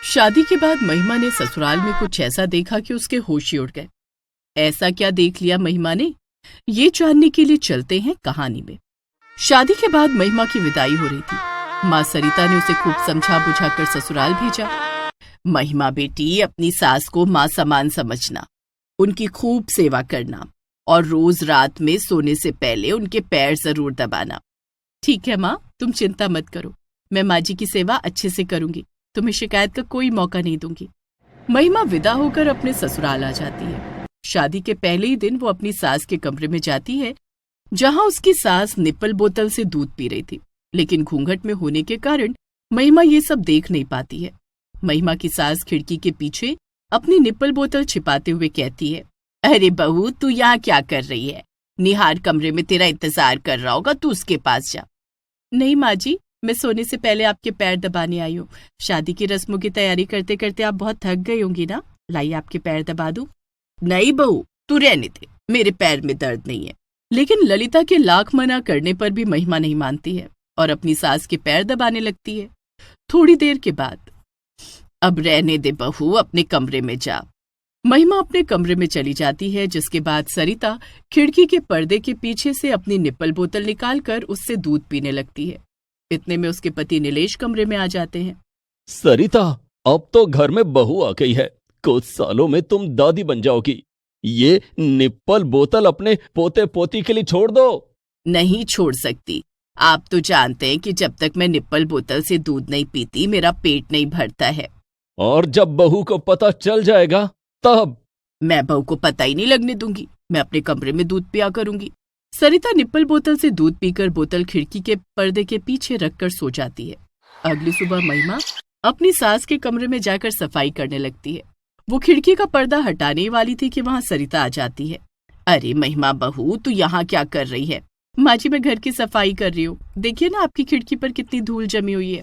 शादी के बाद महिमा ने ससुराल में कुछ ऐसा देखा कि उसके होश ही उड़ गए। ऐसा क्या देख लिया महिमा ने, ये जानने के लिए चलते हैं कहानी में। शादी के बाद महिमा की विदाई हो रही थी। माँ सरिता ने उसे खूब समझा बुझाकर ससुराल भेजा। महिमा बेटी, अपनी सास को माँ समान समझना, उनकी खूब सेवा करना और रोज रात में सोने से पहले उनके पैर जरूर दबाना। ठीक है माँ, तुम चिंता मत करो, मैं माँ जी की सेवा अच्छे से करूंगी, तुम्हें शिकायत का कोई मौका नहीं दूंगी। महिमा विदा होकर अपने ससुराल आ जाती है। शादी के पहले ही दिन वो अपनी सास के कमरे में जाती है, जहां उसकी सास निप्पल बोतल से दूध पी रही थी, लेकिन घूंघट में होने के कारण महिमा ये सब देख नहीं पाती है। महिमा की सास खिड़की के पीछे अपनी निप्पल बोतल छिपाते हुए कहती है, अरे बहू, तू यहाँ क्या कर रही है? निहार कमरे में तेरा इंतजार कर रहा होगा, तू उसके पास जा। नहीं माँ जी, मैं सोने से पहले आपके पैर दबाने आई हूँ। शादी की रस्मों की तैयारी करते करते आप बहुत थक गई होंगी ना, लाइए आपके पैर दबा दूं। नहीं बहू, तू रहने दे, मेरे पैर में दर्द नहीं है। लेकिन ललिता के लाख मना करने पर भी महिमा नहीं मानती है और अपनी सास के पैर दबाने लगती है। थोड़ी देर के बाद, अब रहने दे बहू, अपने कमरे में जा। महिमा अपने कमरे में चली जाती है, जिसके बाद सरिता खिड़की के पर्दे के पीछे से अपनी निप्पल बोतल निकालकर उससे दूध पीने लगती है। इतने में उसके पति नीलेश कमरे में आ जाते हैं। सरिता, अब तो घर में बहू आ गई है, कुछ सालों में तुम दादी बन जाओगी। ये निप्पल बोतल अपने पोते पोती के लिए छोड़ दो। नहीं छोड़ सकती। आप तो जानते हैं कि जब तक मैं निप्पल बोतल से दूध नहीं पीती मेरा पेट नहीं भरता है। और जब बहू को पता चल जाएगा तब? मैं बहू को पता ही नहीं लगने दूंगी, मैं अपने कमरे में दूध पिया करूंगी। सरिता निप्पल बोतल से दूध पीकर बोतल खिड़की के पर्दे के पीछे रखकर सो जाती है। अगली सुबह महिमा अपनी सास के कमरे में जाकर सफाई करने लगती है। वो खिड़की का पर्दा हटाने वाली थी कि वहां सरिता आ जाती है। अरे महिमा बहू, तू यहाँ क्या कर रही है? माँ जी, मैं घर की सफाई कर रही हूँ, देखिए ना आपकी खिड़की पर कितनी धूल जमी हुई है।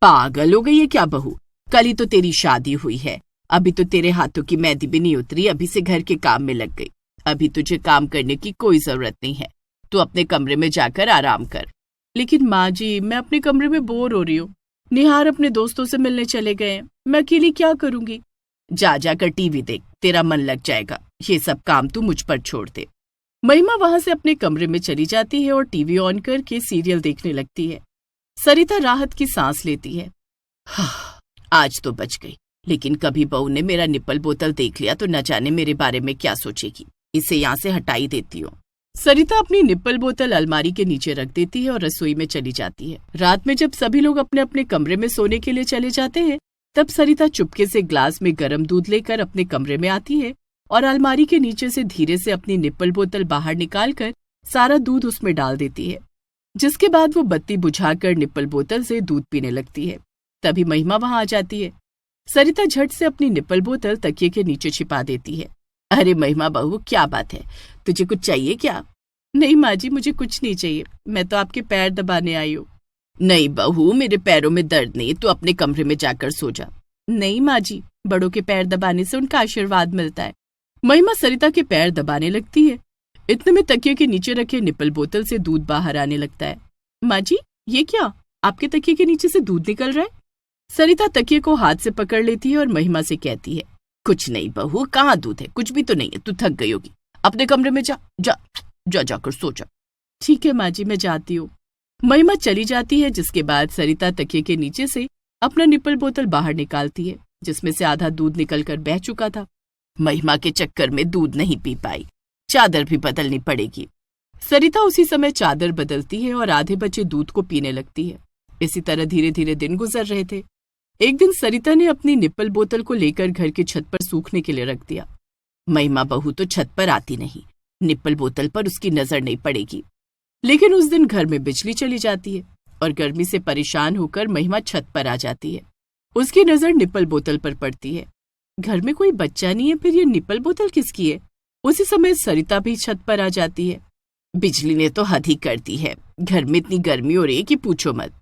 पागल हो गई है क्या बहू? कल ही तो तेरी शादी हुई है, अभी तो तेरे हाथों की मेहंदी भी नहीं उतरी, अभी से घर के काम में लग गई। अभी तुझे काम करने की कोई जरूरत नहीं है, तू अपने कमरे में जाकर आराम कर। लेकिन माँ जी, मैं अपने कमरे में बोर हो रही हूँ, निहार अपने दोस्तों से मिलने चले गए हैं, मैं अकेली क्या करूंगी? जा जाकर टीवी देख, तेरा मन लग जाएगा, ये सब काम तू मुझ पर छोड़ दे। महिमा वहां से अपने कमरे में चली जाती है और टीवी ऑन करके सीरियल देखने लगती है। सरिता राहत की सांस लेती है। आज तो बच गई, लेकिन कभी बहू ने मेरा निप्पल बोतल देख लिया तो न जाने मेरे बारे में क्या सोचेगी। इसे यहाँ से हटा ही देती हूँ। सरिता अपनी निप्पल बोतल अलमारी के नीचे रख देती है और रसोई में चली जाती है। रात में जब सभी लोग अपने अपने कमरे में सोने के लिए चले जाते हैं, तब सरिता चुपके से ग्लास में गर्म दूध लेकर अपने कमरे में आती है और अलमारी के नीचे से धीरे से अपनी निप्पल बोतल बाहर निकालकर सारा दूध उसमें डाल देती है। जिसके बाद वो बत्ती बुझाकर निप्पल बोतल से दूध पीने लगती है। तभी महिमा वहां आ जाती है। सरिता झट से अपनी निप्पल बोतल तकिए के नीचे छिपा देती है। अरे महिमा बहू, क्या बात है, तुझे कुछ चाहिए क्या? नहीं माँ जी, मुझे कुछ नहीं चाहिए, मैं तो आपके पैर दबाने आई हूँ। नहीं बहू, मेरे पैरों में दर्द नहीं, तू अपने कमरे में जाकर सो जा। नहीं माँ जी, बड़ों के पैर दबाने से उनका आशीर्वाद मिलता है। महिमा सरिता के पैर दबाने लगती है। इतने में तकिए के नीचे रखे निप्पल बोतल से दूध बाहर आने लगता है। माँ जी, ये क्या, आपके तकिए के नीचे से दूध निकल रहा है? सरिता तकिए को हाथ से पकड़ लेती है और महिमा से कहती है, कुछ नहीं बहू, कहाँ दूध है, कुछ भी तो नहीं है, तू थक गई होगी, अपने कमरे में जा जा जा जाकर सो जा। ठीक है माँ जी, मैं जाती हूँ। महिमा चली जाती है, जिसके बाद सरिता तकिए के नीचे से अपना निप्पल बोतल बाहर निकालती है, जिसमें से आधा दूध निकलकर बह चुका था। महिमा के चक्कर में दूध नहीं पी पाई, चादर भी बदलनी पड़ेगी। सरिता उसी समय चादर बदलती है और आधे बचे दूध को पीने लगती है। इसी तरह धीरे धीरे दिन गुजर रहे थे। एक दिन सरिता ने अपनी निप्पल बोतल को लेकर घर की छत पर सूखने के लिए रख दिया। महिमा बहू तो छत पर आती नहीं, निप्पल बोतल पर उसकी नजर नहीं पड़ेगी। लेकिन उस दिन घर में बिजली चली जाती है और गर्मी से परेशान होकर महिमा छत पर आ जाती है। उसकी नजर निप्पल बोतल पर पड़ती है। घर में कोई बच्चा नहीं है, फिर ये निप्पल बोतल किसकी है? उसी समय सरिता भी छत पर आ जाती है। बिजली ने तो हद ही कर दी है, घर में इतनी गर्मी हो रही है कि पूछो मत।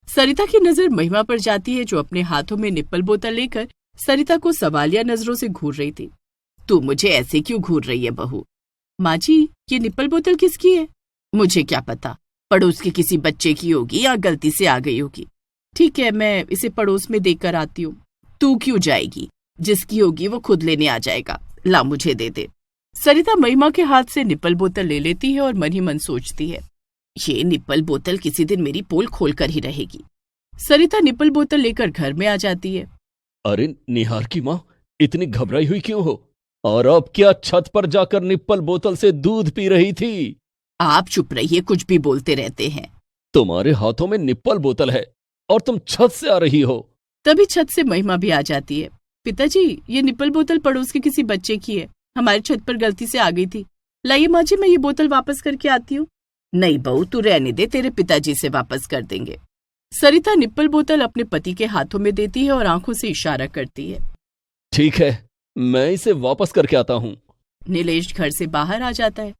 सरिता की नजर महिमा पर जाती है, जो अपने हाथों में निप्पल बोतल लेकर सरिता को सवालिया नजरों से घूर रही थी। तू मुझे ऐसे क्यों घूर रही है बहू? माँ जी, ये निप्पल बोतल किसकी है? मुझे क्या पता, पड़ोस के किसी बच्चे की होगी या गलती से आ गई होगी। ठीक है, मैं इसे पड़ोस में देकर आती हूँ। तू क्यों जाएगी? जिसकी होगी वो खुद लेने आ जाएगा। ला मुझे दे दे। सरिता महिमा के हाथ से निप्पल बोतल ले लेती है और मन ही मन सोचती है, ये निप्पल बोतल किसी दिन मेरी पोल खोल कर ही रहेगी। सरिता निप्पल बोतल लेकर घर में आ जाती है। अरे निहार की माँ, इतनी घबराई हुई क्यों हो? और अब क्या छत पर जाकर निप्पल बोतल से दूध पी रही थी? आप चुप रहिए, कुछ भी बोलते रहते हैं। तुम्हारे हाथों में निप्पल बोतल है और तुम छत से आ रही हो। तभी छत से महिमा भी आ जाती है। पिताजी, ये निप्पल बोतल पड़ोस के किसी बच्चे की है, हमारी छत पर गलती से आ गई थी। लाइए माँ जी, मैं ये बोतल वापस करके आती हूँ। नहीं बहू, तू रहने दे, तेरे पिताजी से वापस कर देंगे। सरिता निप्पल बोतल अपने पति के हाथों में देती है और आंखों से इशारा करती है। ठीक है, मैं इसे वापस करके आता हूँ। नीलेश घर से बाहर आ जाता है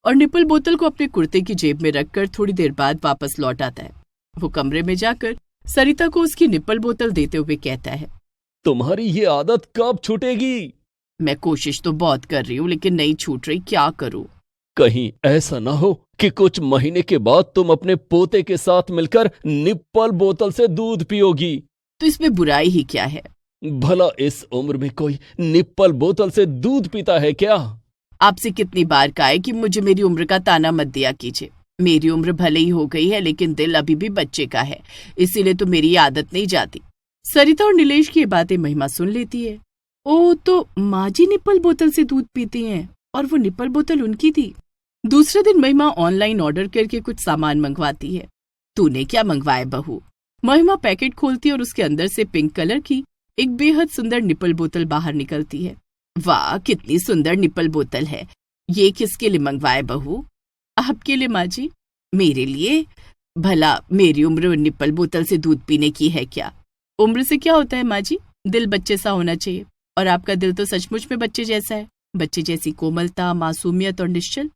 और निप्पल बोतल को अपने कुर्ते की जेब में रखकर थोड़ी देर बाद वापस लौट आता है। वो कमरे में जाकर सरिता को उसकी निप्पल बोतल देते हुए कहता है, तुम्हारी ये आदत कब छूटेगी? मैं कोशिश तो बहुत कर रही हूँ लेकिन नहीं छूट रही, क्या करूँ? कहीं ऐसा ना हो कि कुछ महीने के बाद तुम अपने पोते के साथ मिलकर निप्पल बोतल से दूध पियोगी। तो इसमें बुराई ही क्या है? भला इस उम्र में कोई निप्पल बोतल से दूध पीता है क्या? आपसे कितनी बार कहा है कि मुझे मेरी उम्र का ताना मत दिया कीजिए। मेरी उम्र भले ही हो गई है लेकिन दिल अभी भी बच्चे का है, इसीलिए तो मेरी आदत नहीं जाती। सरिता और नीलेश की बातें महिमा सुन लेती है। ओ, तो माँ जी निप्पल बोतल से दूध पीती हैं और वो निप्पल बोतल उनकी थी। दूसरे दिन महिमा ऑनलाइन ऑर्डर करके कुछ सामान मंगवाती है। तूने क्या मंगवाया बहू? महिमा पैकेट खोलती है और उसके अंदर से पिंक कलर की एक बेहद सुंदर निप्पल बोतल बाहर निकलती है। वाह, कितनी सुंदर निप्पल बोतल है। ये किसके लिए मंगवाया बहू? आपके लिए माँ जी। मेरे लिए? भला मेरी उम्र निप्पल बोतल से दूध पीने की है क्या? उम्र से क्या होता है माँ जी, दिल बच्चे सा होना चाहिए। और आपका दिल तो सचमुच में बच्चे जैसा है, बच्चे जैसी कोमलता, मासूमियत और निश्चल।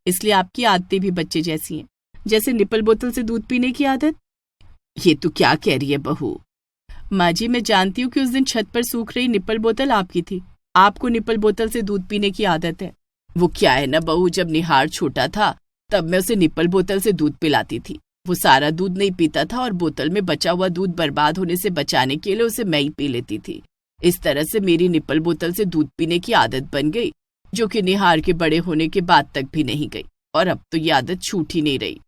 इसलिए आपकी आदतें भी बच्चे जैसी हैं, जैसे निप्पल बोतल से दूध पीने की आदत। ये तू क्या कह रही है बहू? माँ जी, मैं जानती हूँ कि उस दिन छत पर सूख रही निप्पल बोतल आपकी थी। आपको निप्पल बोतल से दूध पीने की आदत है। वो क्या है ना बहू, जब निहार छोटा था तब मैं उसे निप्पल बोतल से दूध पिलाती थी। वो सारा दूध नहीं पीता था और बोतल में बचा हुआ दूध बर्बाद होने से बचाने के लिए उसे मैं ही पी लेती थी। इस तरह से मेरी निप्पल बोतल से दूध पीने की आदत बन गई, जो कि निहार के बड़े होने के बाद तक भी नहीं गई। और अब तो ये आदत छूट ही नहीं रही।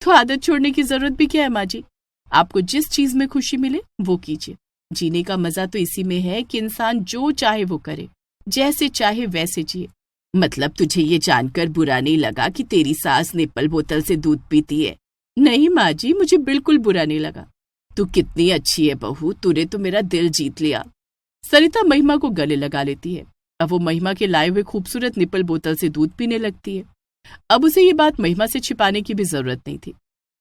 तो आदत छोड़ने की जरूरत भी क्या है माँ जी? आपको जिस चीज में खुशी मिले वो कीजिए। जीने का मजा तो इसी में है कि इंसान जो चाहे वो करे, जैसे चाहे वैसे जिए। मतलब तुझे ये जानकर बुरा नहीं लगा कि तेरी सास निप्पल बोतल से दूध पीती है? नहीं माँ जी, मुझे बिल्कुल बुरा नहीं लगा। तू कितनी अच्छी है बहू, तूने तो मेरा दिल जीत लिया। सरिता महिमा को गले लगा लेती है। अब वो महिमा के लाए हुए खूबसूरत निप्पल बोतल से दूध पीने लगती है। अब उसे ये बात महिमा से छिपाने की भी जरूरत नहीं थी।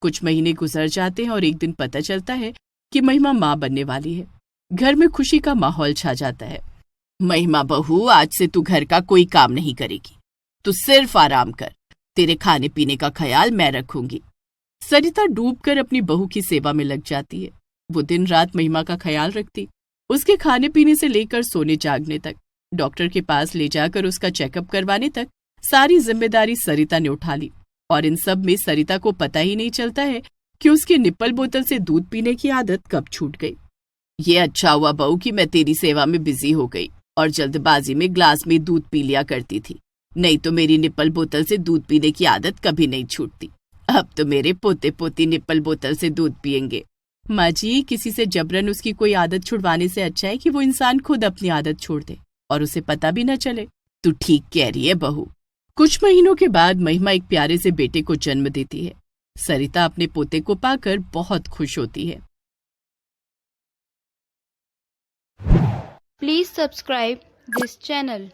कुछ महीने गुजर जाते हैं और एक दिन पता चलता है कि महिमा माँ बनने वाली है। घर में खुशी का माहौल छा जाता है। महिमा बहू, आज से तू घर का कोई काम नहीं करेगी, तू सिर्फ आराम कर। तेरे खाने पीने का ख्याल मैं रखूंगी। सरिता डूबकर अपनी बहू की सेवा में लग जाती है। वो दिन रात महिमा का ख्याल रखती, उसके खाने पीने से लेकर सोने जागने तक, डॉक्टर के पास ले जाकर उसका चेकअप करवाने तक सारी जिम्मेदारी सरिता ने उठा ली। और इन सब में सरिता को पता ही नहीं चलता है कि उसकी निप्पल बोतल से दूध पीने की आदत कब छूट गई। ये अच्छा हुआ बहू कि मैं तेरी सेवा में बिजी हो गई और जल्दबाजी में ग्लास में दूध पी लिया करती थी, नहीं तो मेरी निप्पल बोतल से दूध पीने की आदत कभी नहीं छूटती। अब तो मेरे पोते पोती निप्पल बोतल से दूध पियेंगे। माँ जी, किसी से जबरन उसकी कोई आदत छुड़वाने से अच्छा है कि वो इंसान खुद अपनी आदत छोड़ दे और उसे पता भी न चले। तू ठीक कह रही है बहू। कुछ महीनों के बाद महिमा एक प्यारे से बेटे को जन्म देती है। सरिता अपने पोते को पाकर बहुत खुश होती है। Please subscribe this channel.